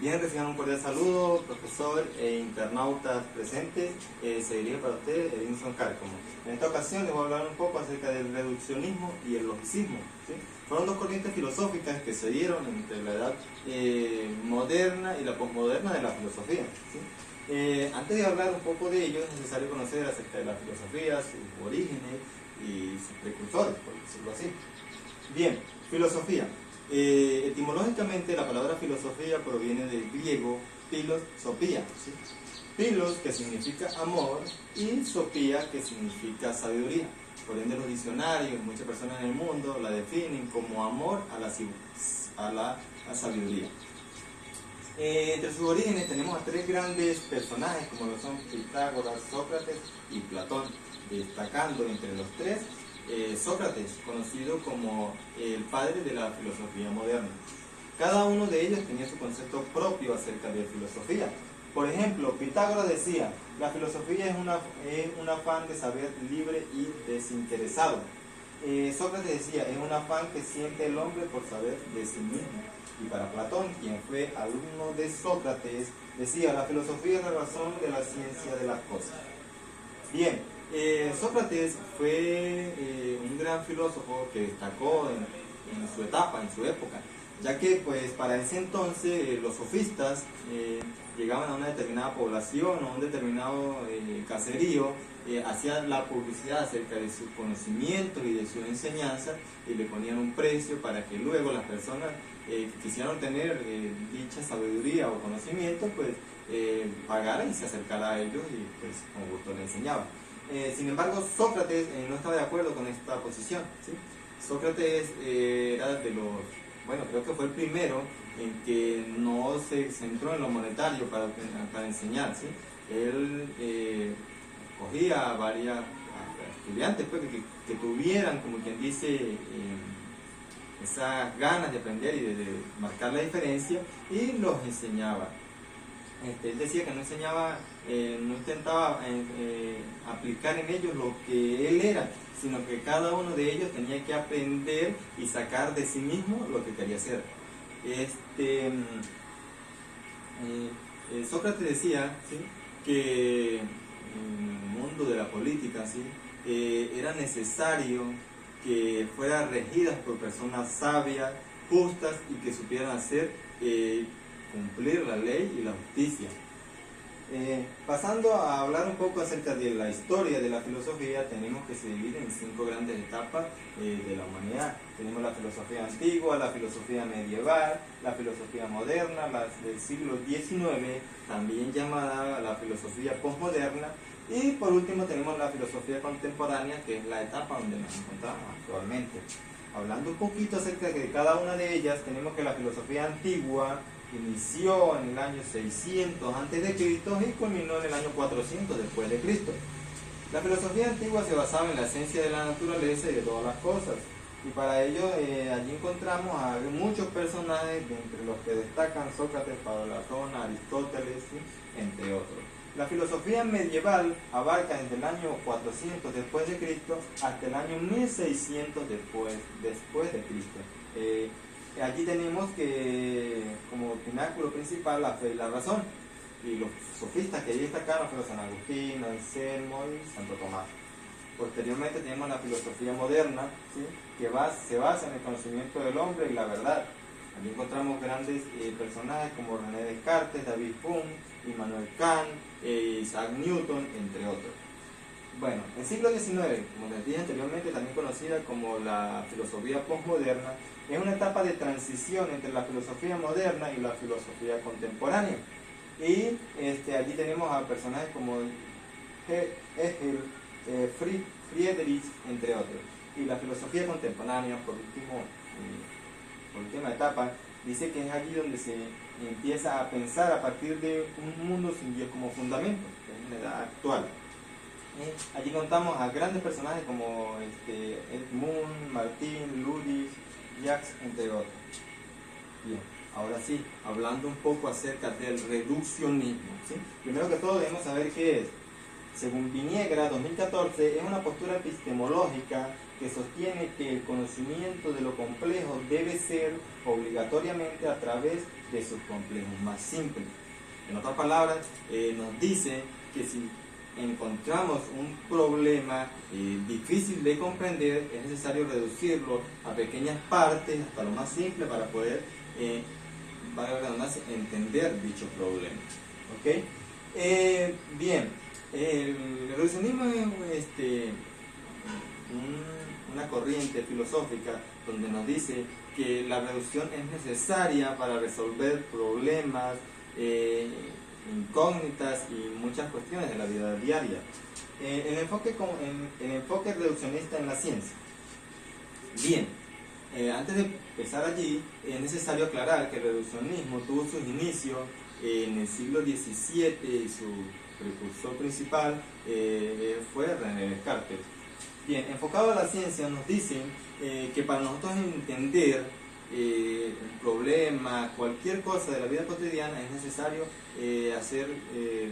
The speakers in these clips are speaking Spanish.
Bien, reciban un cordial saludo, profesor e internautas presentes. Se dirige para usted Edinson Cárcamo. En esta ocasión les voy a hablar un poco acerca del reduccionismo y el logicismo, ¿sí? Fueron dos corrientes filosóficas que se dieron entre la edad moderna y la posmoderna de la filosofía, ¿sí? Antes de hablar un poco de ello, es necesario conocer acerca de la filosofía, sus orígenes y sus precursores, por decirlo así. Bien, filosofía. Etimológicamente la palabra filosofía proviene del griego philos, sopía, ¿sí? Philos, que significa amor, y sopía, que significa sabiduría. Por ende, los diccionarios, muchas personas en el mundo la definen como amor a la sabiduría. Entre sus orígenes tenemos a tres grandes personajes, como lo son Pitágoras, Sócrates y Platón, destacando entre los tres Sócrates, conocido como el padre de la filosofía moderna. Cada uno de ellos tenía su concepto propio acerca de filosofía. Por ejemplo, Pitágoras decía: la filosofía es un afán de saber libre y desinteresado. Sócrates decía: es un afán que siente el hombre por saber de sí mismo. Y para Platón, quien fue alumno de Sócrates, decía: la filosofía es la razón de la ciencia de las cosas. Bien, Sócrates fue un gran filósofo que destacó en su etapa, en su época, ya que pues para ese entonces los sofistas llegaban a una determinada población o a un determinado caserío, hacían la publicidad acerca de sus conocimientos y de su enseñanza y le ponían un precio para que luego las personas que quisieran obtener dicha sabiduría o conocimiento pues pagaran y se acercaran a ellos y pues con gusto le enseñaban. Sin embargo, Sócrates no estaba de acuerdo con esta posición, ¿sí? Sócrates era de los, bueno, creo que fue el primero en que no se centró en lo monetario para enseñar, ¿sí? Él cogía a varios estudiantes pues, que tuvieran, como quien dice, esas ganas de aprender y de marcar la diferencia, y los enseñaba. Él decía que no enseñaba, no intentaba aplicar en ellos lo que él era, sino que cada uno de ellos tenía que aprender y sacar de sí mismo lo que quería hacer. Sócrates decía, ¿sí?, que en el mundo de la política, ¿sí?, era necesario que fueran regidas por personas sabias, justas y que supieran hacer cumplir la ley y la justicia. Pasando a hablar un poco acerca de la historia de la filosofía, tenemos que se divide en 5 grandes etapas de la humanidad. Tenemos la filosofía antigua, la filosofía medieval, la filosofía moderna, la del siglo XIX, también llamada la filosofía posmoderna, y por último tenemos la filosofía contemporánea, que es la etapa donde nos encontramos actualmente. Hablando un poquito acerca de cada una de ellas, tenemos que la filosofía antigua inició en el año 600 a.C. y culminó en el año 400 después de Cristo. La filosofía antigua se basaba en la esencia de la naturaleza y de todas las cosas, y para ello allí encontramos a muchos personajes, entre los que destacan Sócrates, Platón, Aristóteles, ¿sí?, entre otros. La filosofía medieval abarca desde el año 400 después de Cristo hasta el año 1600 después de Cristo. Allí tenemos que como pináculo principal la fe y la razón, y los sofistas que allí destacaron fueron San Agustín, Anselmo y Santo Tomás. Posteriormente tenemos la filosofía moderna, ¿sí?, que se basa en el conocimiento del hombre y la verdad. Allí encontramos grandes personajes como René Descartes, David Hume, Immanuel Kant, Isaac Newton, entre otros. Bueno, el siglo XIX, como les dije anteriormente, también conocida como la filosofía posmoderna, es una etapa de transición entre la filosofía moderna y la filosofía contemporánea. Y allí tenemos a personajes como Hegel, Friedrich, entre otros. Y la filosofía contemporánea, por última etapa, dice que es allí donde se empieza a pensar a partir de un mundo sin Dios como fundamento, que es la edad actual. Allí contamos a grandes personajes como Edmund, Martín, Ludwig, Jacques, entre otros. Bien, ahora sí, hablando un poco acerca del reduccionismo, ¿sí? Primero que todo debemos saber qué es. Según Viniegra, 2014, es una postura epistemológica que sostiene que el conocimiento de lo complejo debe ser obligatoriamente a través de sus complejos más simples. En otras palabras, nos dice que si encontramos un problema difícil de comprender, es necesario reducirlo a pequeñas partes, hasta lo más simple, para poder entender dicho problema. ¿Okay? Bien, el reduccionismo es una corriente filosófica donde nos dice que la reducción es necesaria para resolver problemas, incógnitas y muchas cuestiones de la vida diaria. El enfoque reduccionista en la ciencia. Bien, antes de empezar allí, es necesario aclarar que el reduccionismo tuvo sus inicios en el siglo XVII y su precursor principal fue René Descartes. Bien, enfocado a la ciencia, nos dicen que para nosotros entender un problema, cualquier cosa de la vida cotidiana, es necesario hacer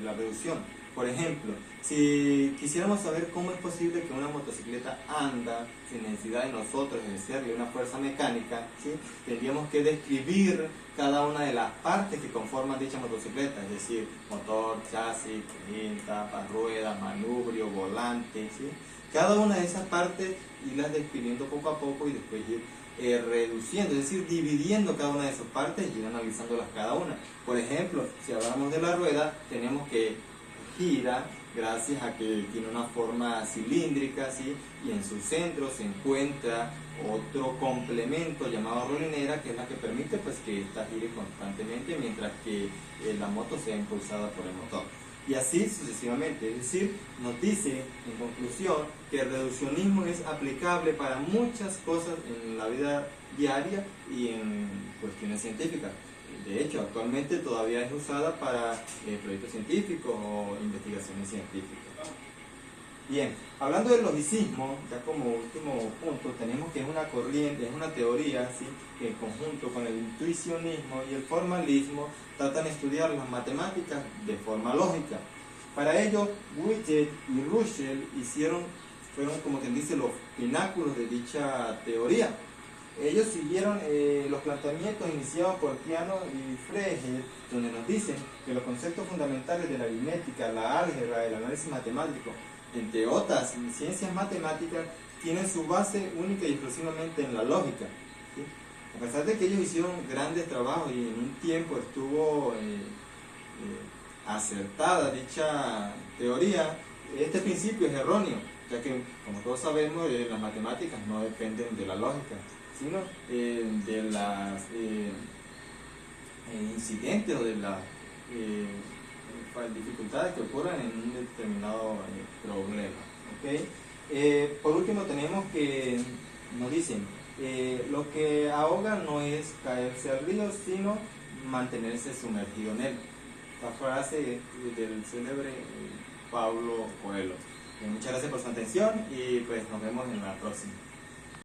la reducción. Por ejemplo, si quisiéramos saber cómo es posible que una motocicleta anda sin necesidad de nosotros ejercerle una fuerza mecánica, ¿sí?, tendríamos que describir cada una de las partes que conforman dicha motocicleta, es decir, motor, chasis, cajín, tapas, ruedas, manubrio, volante, ¿sí? Cada una de esas partes irlas describiendo poco a poco y después ir reduciendo, es decir, dividiendo cada una de sus partes y ir analizándolas cada una. Por ejemplo, si hablamos de la rueda, tenemos que gira gracias a que tiene una forma cilíndrica, ¿sí?, y en su centro se encuentra otro complemento llamado rolinera, que es la que permite pues que ésta gire constantemente mientras que la moto sea impulsada por el motor. Y así sucesivamente, es decir, nos dice en conclusión que el reduccionismo es aplicable para muchas cosas en la vida diaria y en cuestiones científicas. De hecho, actualmente todavía es usada para proyectos científicos o investigaciones científicas. Bien, hablando del logicismo, ya como último punto, tenemos que es una corriente, es una teoría, ¿sí?, que en conjunto con el intuicionismo y el formalismo tratan de estudiar las matemáticas de forma lógica. Para ello, Witten y Russell fueron como quien dice los pináculos de dicha teoría. Ellos siguieron los planteamientos iniciados por Peano y Frege, donde nos dicen que los conceptos fundamentales de la aritmética, la álgebra, el análisis matemático, entre otras ciencias matemáticas, tienen su base única y exclusivamente en la lógica, ¿sí? A pesar de que ellos hicieron grandes trabajos y en un tiempo estuvo acertada dicha teoría, este principio es erróneo, ya que, como todos sabemos, las matemáticas no dependen de la lógica, sino de las incidentes o de las dificultades que ocurran en un determinado problema. ¿Okay? Por último tenemos que nos dicen lo que ahoga no es caerse al río, sino mantenerse sumergido en él. Esta frase del célebre Paulo Coelho. Muchas gracias por su atención y pues nos vemos en la próxima.